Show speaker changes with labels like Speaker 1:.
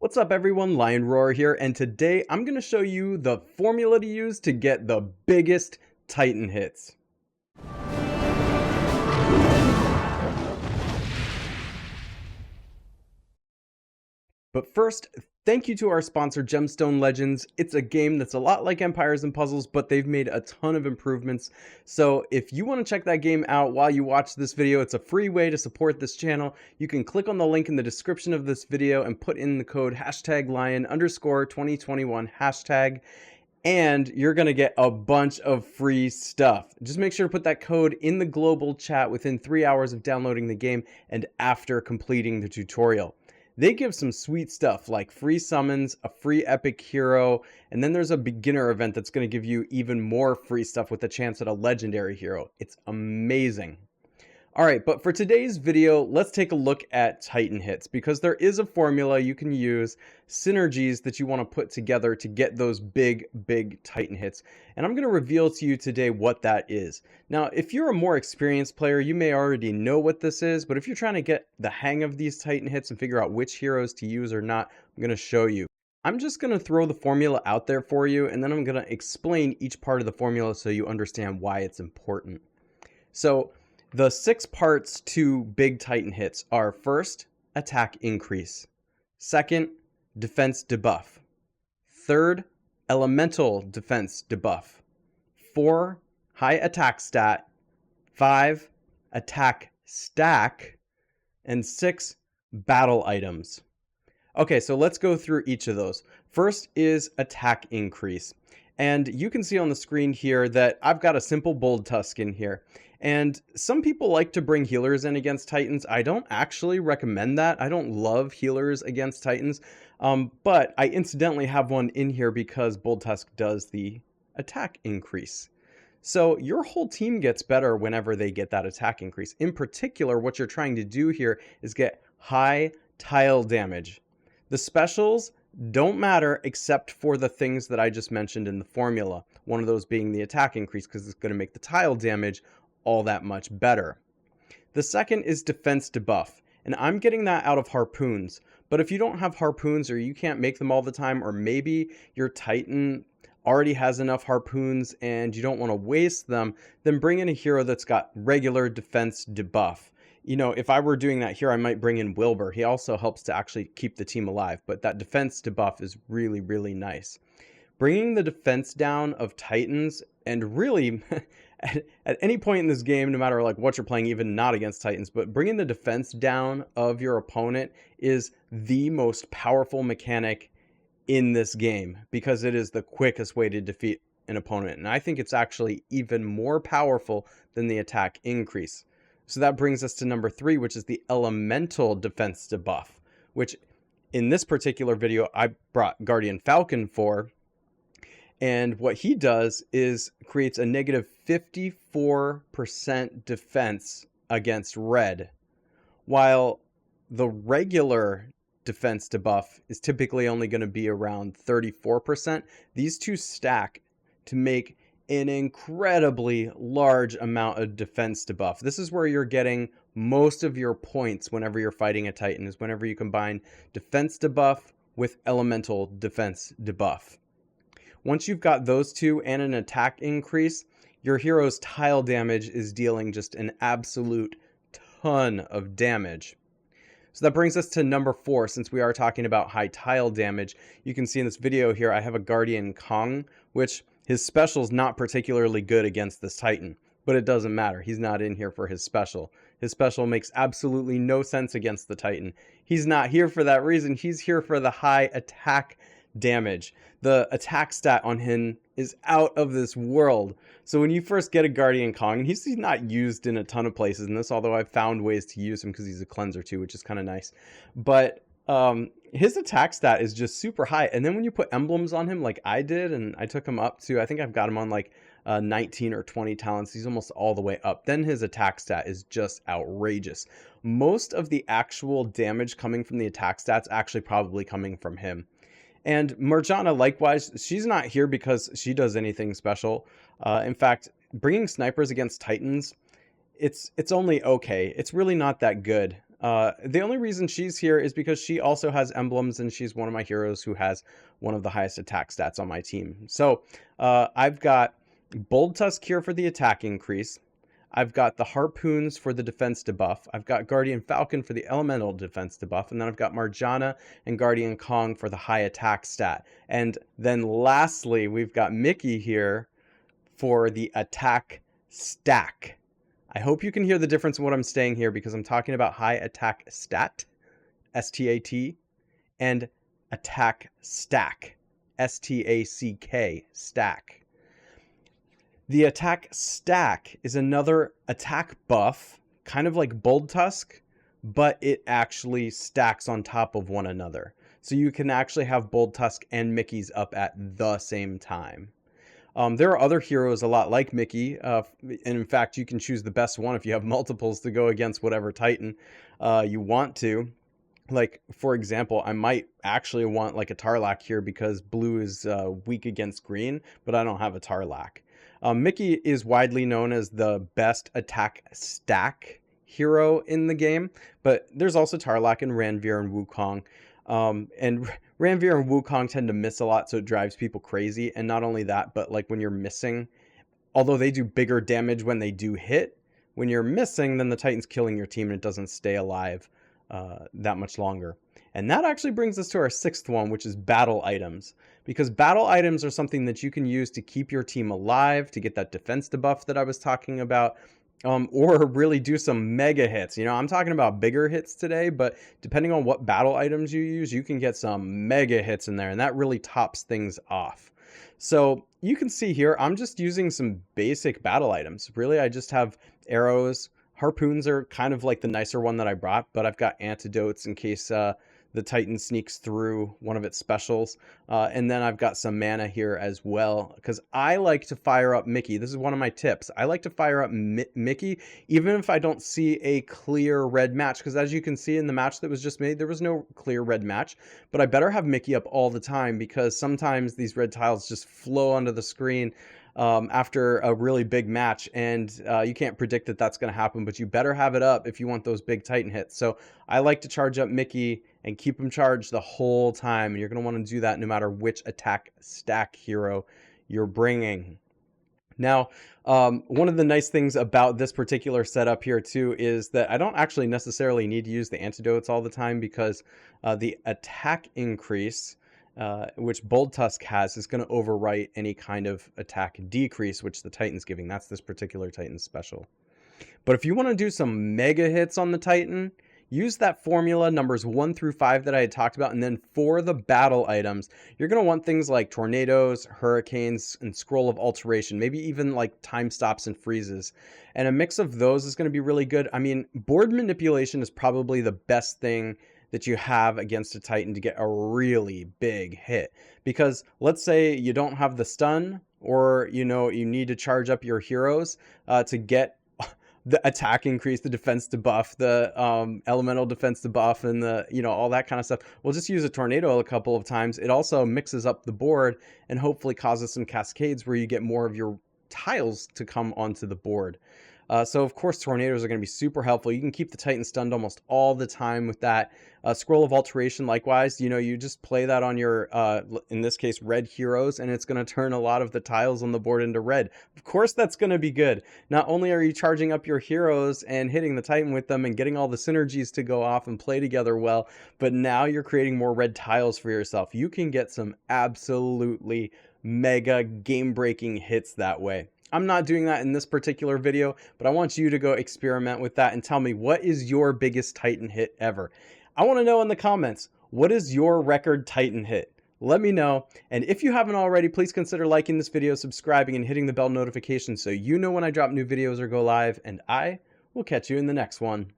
Speaker 1: What's up everyone, Lion Roar here, and today I'm going to show you the formula to use to get the biggest Titan hits. But first, thank you to our sponsor Gemstone Legends. It's a game that's a lot like Empires and Puzzles, but they've made a ton of improvements. So if you want to check that game out while you watch this video, it's a free way to support this channel. You can click on the link in the description of this video and put in the code #lion_2021#, and you're going to get a bunch of free stuff. Just make sure to put that code in the global chat within 3 hours of downloading the game and after completing the tutorial. They give some sweet stuff like free summons, a free epic hero, and then there's a beginner event that's going to give you even more free stuff with a chance at a legendary hero. It's amazing. Alright, but for today's video, let's take a look at Titan hits, because there is a formula you can use, synergies that you want to put together to get those big Titan hits. And I'm going to reveal to you today what that is. Now, if you're a more experienced player, you may already know what this is, but if you're trying to get the hang of these Titan hits and figure out which heroes to use or not, I'm going to show you. I'm just going to throw the formula out there for you, and then I'm going to explain each part of the formula so you understand why it's important. So, the 6 parts to big Titan hits are: first, attack increase; second, defense debuff; third, elemental defense debuff; 4, high attack stat; 5, attack stack; and 6, battle items. Okay, so let's go through each of those. First is attack increase. And you can see on the screen here that I've got a simple Bold Tusk in here. And some people like to bring healers in against Titans. I don't actually recommend that. I don't love healers against Titans. But I incidentally have one in here because Bold Tusk does the attack increase. So your whole team gets better whenever they get that attack increase. In particular, what you're trying to do here is get high tile damage. The specials don't matter except for the things that I just mentioned in the formula. One of those being the attack increase, because it's going to make the tile damage all that much better. The second is defense debuff, and I'm getting that out of harpoons. But if you don't have harpoons, or you can't make them all the time, or maybe your Titan already has enough harpoons and you don't want to waste them, then bring in a hero that's got regular defense debuff. You know, if I were doing that here, I might bring in Wilbur. He also helps to actually keep the team alive, but that defense debuff is really nice. Bringing the defense down of Titans, and really at any point in this game, no matter like what you're playing, even not against Titans, but bringing the defense down of your opponent is the most powerful mechanic in this game, because it is the quickest way to defeat an opponent. And I think it's actually even more powerful than the attack increase. So that brings us to number 3, which is the elemental defense debuff, which in this particular video I brought Guardian Falcon for. And what he does is creates a negative 54% defense against red, while the regular defense debuff is typically only going to be around 34%. These two stack to make an incredibly large amount of defense debuff. This is where you're getting most of your points whenever you're fighting a Titan, is whenever you combine defense debuff with elemental defense debuff. Once you've got those two and an attack increase, your hero's tile damage is dealing just an absolute ton of damage. So that brings us to number 4, since we are talking about high tile damage. You can see in this video here I have a Guardian Kong, which his special is not particularly good against this Titan, but it doesn't matter. He's not in here for his special. His special makes absolutely no sense against the Titan. He's not here for that reason. He's here for the high attack damage. The attack stat on him is out of this world. So when you first get a Guardian Kong, and he's not used in a ton of places in this, although I've found ways to use him because he's a cleanser too, which is kind of nice. But his attack stat is just super high. And then when you put emblems on him like I did, and I took him up to, I think I've got him on like 19 or 20 talents. He's almost all the way up. Then his attack stat is just outrageous. Most of the actual damage coming from the attack stats actually probably coming from him. And Morgana, likewise, she's not here because she does anything special. In fact, bringing snipers against Titans, it's only okay. It's really not that good. The only reason she's here is because she also has emblems, and she's one of my heroes who has one of the highest attack stats on my team. So I've got Bold Tusk here for the attack increase. I've got the Harpoons for the defense debuff. I've got Guardian Falcon for the elemental defense debuff. And then I've got Marjana and Guardian Kong for the high attack stat. And then lastly, we've got Mickey here for the attack stack. I hope you can hear the difference in what I'm saying here, because I'm talking about high attack stat, S-T-A-T, and attack stack, S-T-A-C-K, stack. The attack stack is another attack buff, kind of like Bold Tusk, but it actually stacks on top of one another. So you can actually have Bold Tusk and Mickey's up at the same time. There are other heroes a lot like Mickey, and in fact, you can choose the best one if you have multiples to go against whatever Titan you want to. Like, for example, I might actually want like a Tarlac here because blue is weak against green, but I don't have a Tarlac. Mickey is widely known as the best attack stack hero in the game, but there's also Tarlac and Ranveer and Wukong. And Ranveer and Wukong tend to miss a lot, so it drives people crazy. And not only that, but like when you're missing, although they do bigger damage when they do hit, when you're missing, then the Titan's killing your team and it doesn't stay alive that much longer. And that actually brings us to our sixth one, which is battle items. Because battle items are something that you can use to keep your team alive, to get that defense debuff that I was talking about, or really do some mega hits. You know, I'm talking about bigger hits today, but depending on what battle items you use, you can get some mega hits in there, and that really tops things off. So you can see here, I'm just using some basic battle items. Really, I just have arrows. Harpoons are kind of like the nicer one that I brought, but I've got antidotes in case the Titan sneaks through one of its specials. And then I've got some mana here as well, because I like to fire up Mickey. This is one of my tips. I like to fire up Mickey, even if I don't see a clear red match, because as you can see in the match that was just made, there was no clear red match. But I better have Mickey up all the time, because sometimes these red tiles just flow onto the screen after a really big match, and you can't predict that that's going to happen, but you better have it up if you want those big Titan hits. So I like to charge up Mickey and keep him charged the whole time, and you're going to want to do that no matter which attack stack hero you're bringing. Now, one of the nice things about this particular setup here too is that I don't actually necessarily need to use the antidotes all the time, because the attack increase, which Bold Tusk has, is going to overwrite any kind of attack decrease which the Titan's giving. That's this particular Titan special. But if you want to do some mega hits on the Titan, use that formula numbers 1 through 5 that I had talked about, and then for the battle items, you're going to want things like tornadoes, hurricanes, and scroll of alteration, maybe even like time stops and freezes. And a mix of those is going to be really good. I mean, board manipulation is probably the best thing that you have against a Titan to get a really big hit. Because let's say you don't have the stun, or you need to charge up your heroes to get the attack increase, the defense debuff, the elemental defense debuff, and the all that kind of stuff. We'll just use a tornado a couple of times. It also mixes up the board and hopefully causes some cascades where you get more of your tiles to come onto the board. So of course tornadoes are going to be super helpful. You can keep the Titan stunned almost all the time with that. Scroll of Alteration, likewise, you just play that on your, in this case, red heroes, and it's going to turn a lot of the tiles on the board into red. Of course that's going to be good. Not only are you charging up your heroes and hitting the Titan with them and getting all the synergies to go off and play together well, but now you're creating more red tiles for yourself. You can get some absolutely mega game-breaking hits that way. I'm not doing that in this particular video, but I want you to go experiment with that and tell me, what is your biggest Titan hit ever? I want to know in the comments, what is your record Titan hit? Let me know. And if you haven't already, please consider liking this video, subscribing, and hitting the bell notification so you know when I drop new videos or go live. And I will catch you in the next one.